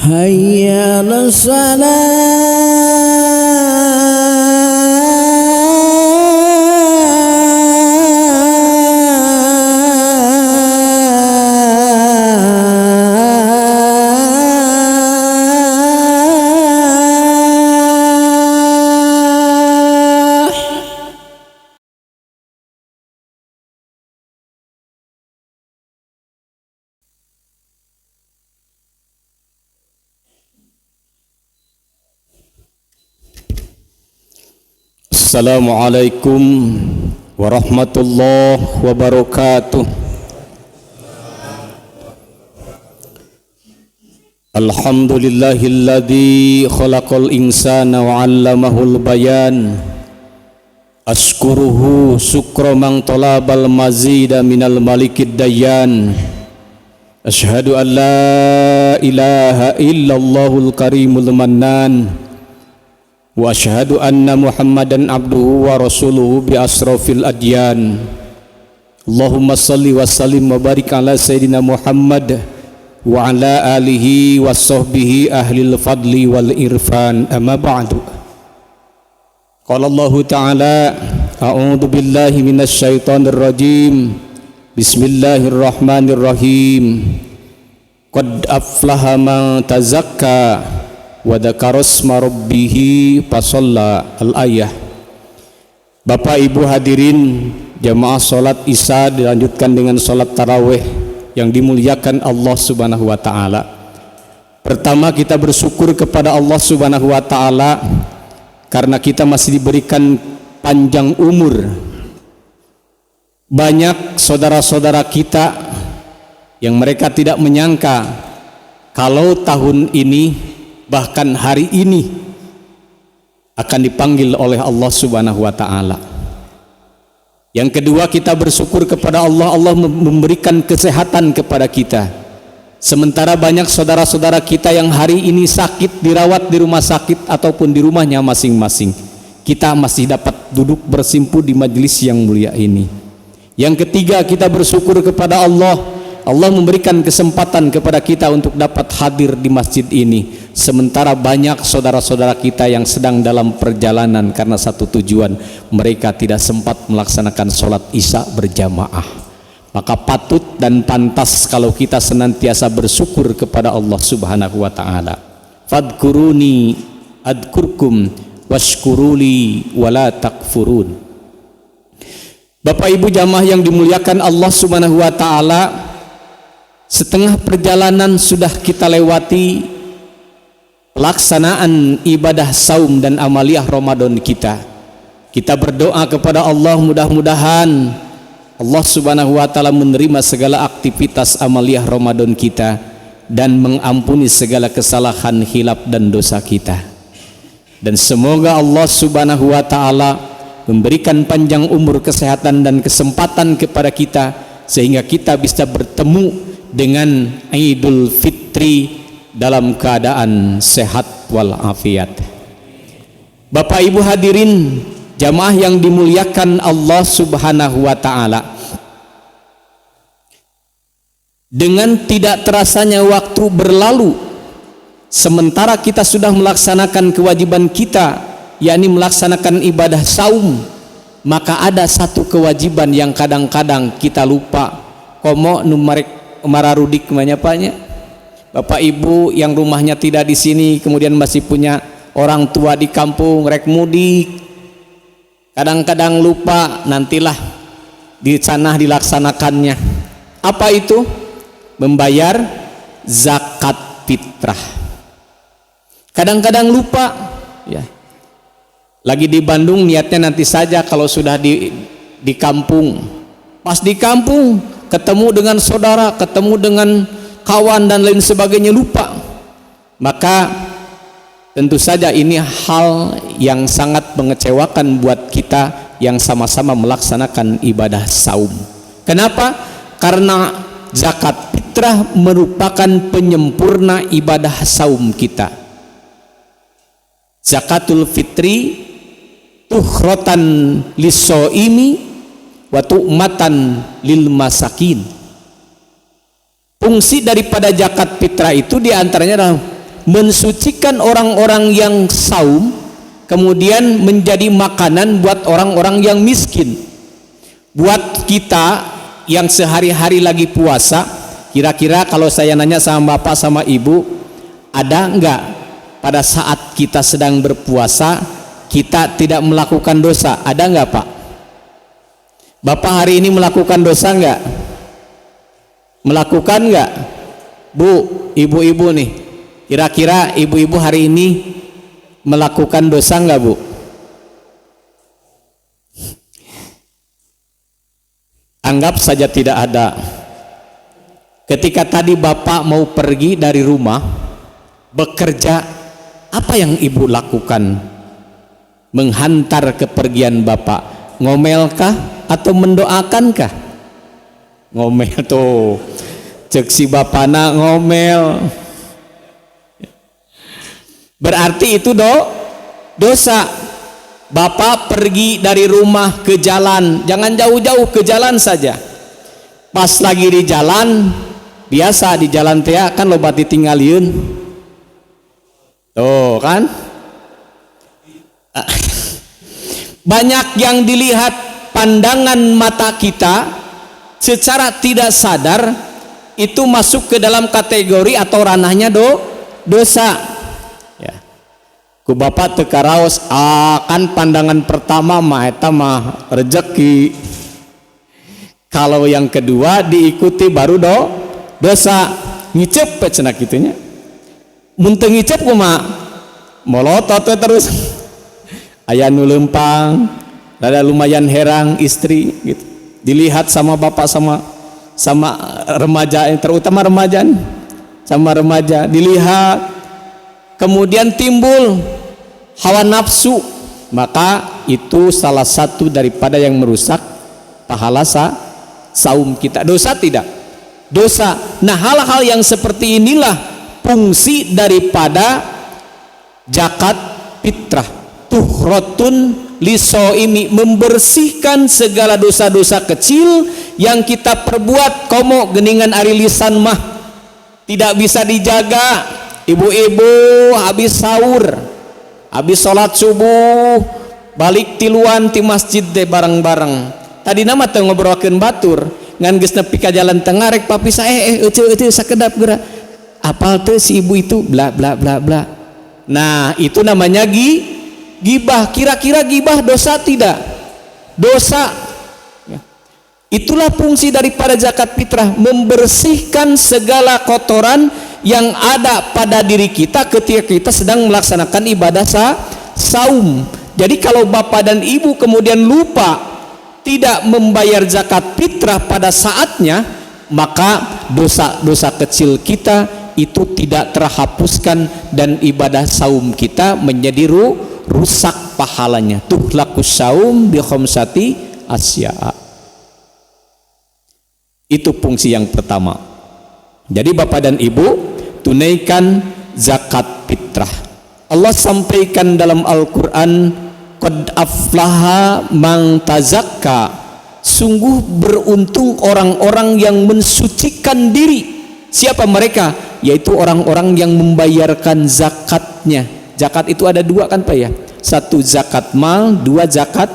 hayya 'alas Assalamualaikum warahmatullahi wabarakatuh. Alhamdulillahilladzi khalaqal insana wa 'allamahul bayan. Ashkuruhu syukra man talabal mazida minal malikid dayyan. Asyhadu an la ilaha illallahul karimul mannan. Wa asyhadu anna Muhammadan abduhu wa rasuluhu bi asrafil adyan. Allahumma salli wa sallim wa barik ala sayyidina Muhammad wa ala alihi wa sahbihi ahlil fadli wal irfan, amma ba'du. Qala Allah ta'ala, a'udzu billahi minasy syaithanir rajim. Bismillahirrahmanirrahim. Qad aflaha man tazakka wa dzakara isma rabbih fasalla, al-ayah. Bapak Ibu hadirin jamaah salat Isya dilanjutkan dengan salat tarawih yang dimuliakan Allah Subhanahu wa taala. Pertama, kita bersyukur kepada Allah Subhanahu wa taala karena kita masih diberikan panjang umur. Banyak saudara-saudara kita yang mereka tidak menyangka kalau tahun ini bahkan hari ini akan dipanggil oleh Allah Subhanahu wa taala. Yang kedua, kita bersyukur kepada Allah, Allah memberikan kesehatan kepada kita. Sementara banyak saudara-saudara kita yang hari ini sakit, dirawat di rumah sakit ataupun di rumahnya masing-masing, kita masih dapat duduk bersimpu di majelis yang mulia ini. Yang ketiga, kita bersyukur kepada Allah, Allah memberikan kesempatan kepada kita untuk dapat hadir di masjid ini. Sementara banyak saudara-saudara kita yang sedang dalam perjalanan karena satu tujuan, mereka tidak sempat melaksanakan sholat Isya berjamaah. Maka patut dan pantas kalau kita senantiasa bersyukur kepada Allah Subhanahu wa taala. Fadkuruni adkurkum washkuruli wala takfurun. Bapak Ibu jamaah yang dimuliakan Allah Subhanahu wa taala, setengah perjalanan sudah kita lewati pelaksanaan ibadah saum dan amaliyah Ramadan kita. Kita berdoa kepada Allah, mudah-mudahan Allah Subhanahu wa taala menerima segala aktivitas amaliyah Ramadan kita dan mengampuni segala kesalahan, hilaf dan dosa kita. Dan semoga Allah Subhanahu wa taala memberikan panjang umur, kesehatan dan kesempatan kepada kita sehingga kita bisa bertemu dengan Idul Fitri dalam keadaan sehat walafiat. Bapak Ibu hadirin jamaah yang dimuliakan Allah Subhanahu wa taala, dengan tidak terasanya waktu berlalu sementara kita sudah melaksanakan kewajiban kita, yakni melaksanakan ibadah saum, maka ada satu kewajiban yang kadang-kadang kita lupa. Komo numarek mararudik menyapanya. Bapak Ibu yang rumahnya tidak di sini kemudian masih punya orang tua di kampung rek mudik, kadang-kadang lupa, nantilah di sana dilaksanakannya. Apa itu? Membayar zakat fitrah. Kadang-kadang lupa ya. Lagi di Bandung niatnya nanti saja kalau sudah di kampung. Pas di kampung ketemu dengan saudara, ketemu dengan kawan dan lain sebagainya, lupa. Maka tentu saja ini hal yang sangat mengecewakan buat kita yang sama-sama melaksanakan ibadah saum. Kenapa? Karena zakat fitrah merupakan penyempurna ibadah saum kita. Zakatul fitri tuhratan lis-shaimi wa tu'matan lil masakin. Fungsi daripada zakat fitrah itu diantaranya adalah mensucikan orang-orang yang saum, kemudian menjadi makanan buat orang-orang yang miskin. Buat kita yang sehari-hari lagi puasa, kira-kira kalau saya nanya sama bapak sama ibu, ada enggak pada saat kita sedang berpuasa kita tidak melakukan dosa? Ada enggak pak? Bapak hari ini melakukan dosa enggak? Melakukan enggak? Bu, ibu-ibu nih, kira-kira ibu-ibu hari ini melakukan dosa enggak bu? Anggap saja tidak ada. Ketika tadi bapak mau pergi dari rumah bekerja, apa yang ibu lakukan menghantar kepergian bapak? Ngomelkah atau mendoakankah? Ngomel tuh, cek si bapana ngomel, berarti itu dosa. Bapak pergi dari rumah ke jalan, jangan jauh-jauh, ke jalan saja. Pas lagi di jalan, biasa di jalan teh kan loba ditinggalieun. Tuh kan? Banyak yang dilihat pandangan mata kita secara tidak sadar itu masuk ke dalam kategori atau ranahnya dosa. Ku bapak teka raos, kan pandangan pertama mah eta mah rezeki, kalau yang kedua diikuti baru dosa. Ngicep cenah kitunya, mun teu ngicep kumaha molotot terus aya nu lempang, rada lumayan herang istri gitu, dilihat sama bapak sama remaja, terutama remaja, sama remaja dilihat, kemudian timbul hawa nafsu, maka itu salah satu daripada yang merusak pahala saum kita. Dosa tidak? Dosa. Nah, hal-hal yang seperti inilah fungsi daripada zakat fitrah. Tuhratun lisoimi, membersihkan segala dosa-dosa kecil yang kita perbuat komo geningan ari lisan mah tidak bisa dijaga. Ibu-ibu habis sahur, habis sholat subuh, balik tiluan ti masjid deh bareng-bareng. Tadi nama teh ngobrolkeun batur, ngan geus nepi ka jalan tengah rek papisa eueuh sakedap geura. Apal teh si ibu itu bla bla bla bla. Nah, itu namanya gibah. Kira-kira gibah dosa tidak? Dosa. Itulah fungsi daripada zakat fitrah, membersihkan segala kotoran yang ada pada diri kita ketika kita sedang melaksanakan ibadah saum. Jadi kalau bapak dan ibu kemudian lupa tidak membayar zakat fitrah pada saatnya, maka dosa-dosa kecil kita itu tidak terhapuskan dan ibadah saum kita menjadi rusak pahalanya. Tuhlakus saum bi khamsati asya'a. Itu fungsi yang pertama. Jadi bapak dan ibu, tunaikan zakat fitrah. Allah sampaikan dalam Al-Quran, qad aflaha man tazakka, sungguh beruntung orang-orang yang mensucikan diri. Siapa mereka? Yaitu orang-orang yang membayarkan zakatnya. Zakat itu ada dua kan Pak ya? Satu zakat mal, dua zakat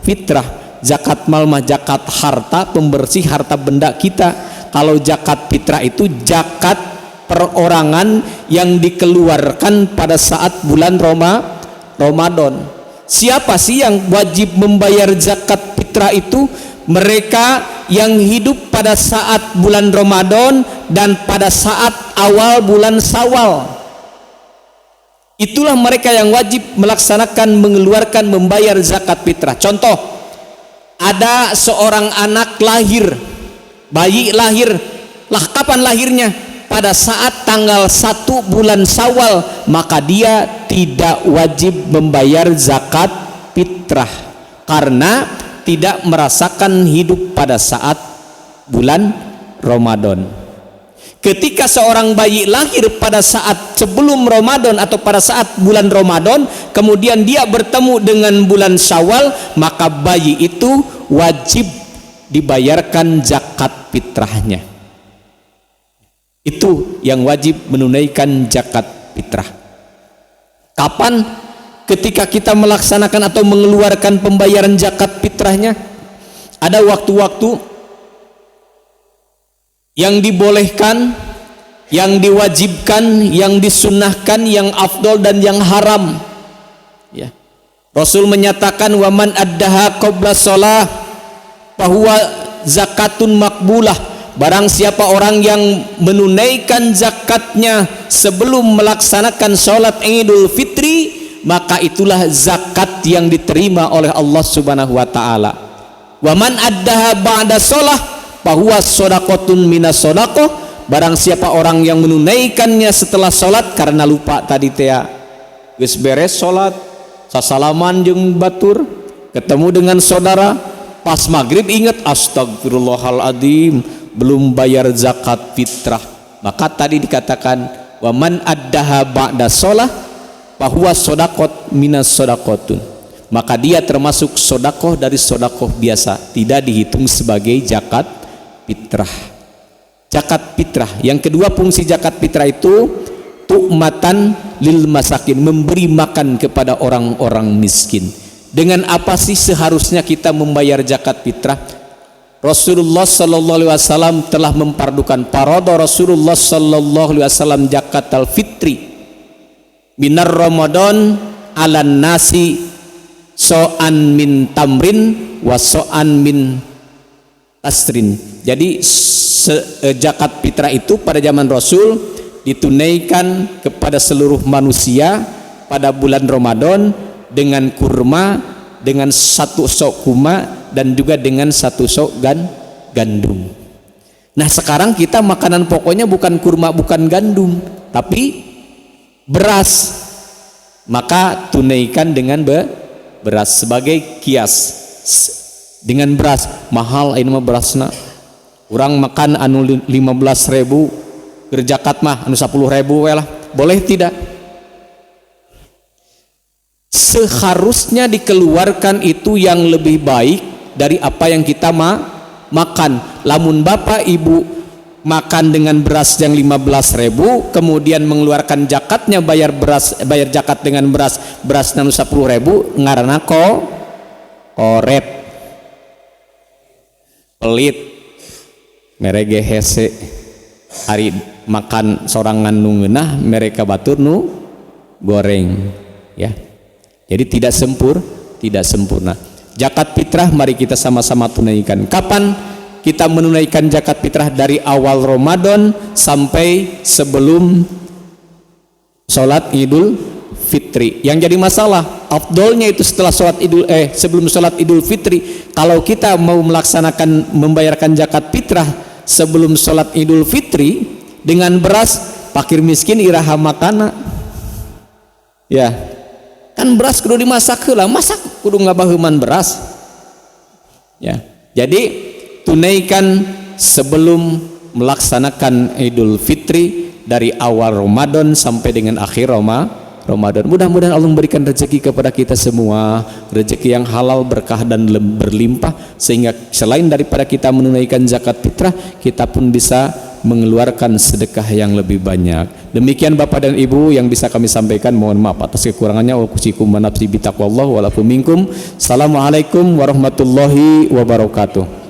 fitrah. Zakat mal mah zakat harta, pembersih harta benda kita. Kalau zakat fitrah itu zakat perorangan yang dikeluarkan pada saat bulan Ramadan. Siapa sih yang wajib membayar zakat fitrah itu? Mereka yang hidup pada saat bulan Ramadan dan pada saat awal bulan Syawal. Itulah mereka yang wajib melaksanakan, mengeluarkan, membayar zakat fitrah. Contoh, ada seorang anak lahir, bayi lahir, kapan lahirnya? Pada saat tanggal 1 bulan Syawal, maka dia tidak wajib membayar zakat fitrah karena tidak merasakan hidup pada saat bulan Ramadan. Ketika seorang bayi lahir pada saat sebelum Ramadan atau pada saat bulan Ramadan, kemudian dia bertemu dengan bulan Syawal, maka bayi itu wajib dibayarkan zakat fitrahnya. Itu yang wajib menunaikan zakat fitrah. Kapan? Ketika kita melaksanakan atau mengeluarkan pembayaran zakat fitrahnya. Ada waktu-waktu yang dibolehkan, yang diwajibkan, yang disunnahkan, yang afdol dan yang haram. Ya. Rasul menyatakan waman addaha qabla shalah bahwa zakatun makbulah. Barang siapa orang yang menunaikan zakatnya sebelum melaksanakan sholat Idul Fitri, maka itulah zakat yang diterima oleh Allah Subhanahu wa taala. Waman addaha ba'da shalah bahwa shadaqatun minas shadaqah. Barang siapa orang yang menunaikannya setelah sholat karena lupa tadi teh geus beres sholat, sasalaman jeung batur, ketemu dengan saudara, pas maghrib ingat astagfirullahaladzim, belum bayar zakat fitrah. Maka tadi dikatakan waman addaha ba'da shalah bahwa shadaqat minas shadaqatun, maka dia termasuk sedekah dari sedekah biasa, tidak dihitung sebagai zakat fitrah. Zakat fitrah yang kedua, fungsi zakat fitrah itu tu'matan lil masakin, memberi makan kepada orang-orang miskin. Dengan apa sih seharusnya kita membayar zakat fitrah? Rasulullah sallallahu alaihi wasallam telah mempardukan farada Rasulullah sallallahu alaihi wasallam zakat al-fitri minar Ramadan alan nasi so'an min tamrin wa so'an min tasrin. Jadi zakat fitrah itu pada zaman Rasul ditunaikan kepada seluruh manusia pada bulan Ramadan dengan kurma, dengan satu sok kurma, dan juga dengan satu sok gandum. Nah sekarang kita makanan pokoknya bukan kurma, bukan gandum, tapi beras. Maka tunaikan dengan beras sebagai kias. Dengan beras mahal ini mah berasna. Orang makan anu 15.000 gerjakat mah anu 10.000 we lah. Boleh tidak? Seharusnya dikeluarkan itu yang lebih baik dari apa yang kita makan. Lamun bapak ibu makan dengan beras yang 15.000, kemudian mengeluarkan zakatnya, bayar zakat dengan beras anu 10.000, ngaranna koret, pelit, mereka hese, hari makan sorangan nu ngeunah mereka batur nu goreng, ya. Jadi tidak sempurna. Zakat fitrah mari kita sama-sama tunaikan. Kapan kita menunaikan zakat fitrah? Dari awal Ramadan sampai sebelum sholat Idul Fitri. Yang jadi masalah afdolnya itu setelah sebelum sholat Idul Fitri. Kalau kita mau melaksanakan membayarkan zakat fitrah sebelum sholat Idul Fitri dengan beras, fakir miskin iraha makana, ya kan beras kudu dimasak heula, masak kudu ngabaheman beras, ya. Jadi tunaikan sebelum melaksanakan Idul Fitri dari awal Ramadan sampai dengan akhir Ramadan. Mudah-mudahan Allah memberikan rezeki kepada kita semua, rezeki yang halal, berkah dan berlimpah, sehingga selain daripada kita menunaikan zakat fitrah, kita pun bisa mengeluarkan sedekah yang lebih banyak. Demikian Bapak dan Ibu yang bisa kami sampaikan. Mohon maaf atas kekurangannya. Wa kusikum manafsi bitaqwallah wa lakum minkum. Assalamualaikum warahmatullahi wabarakatuh.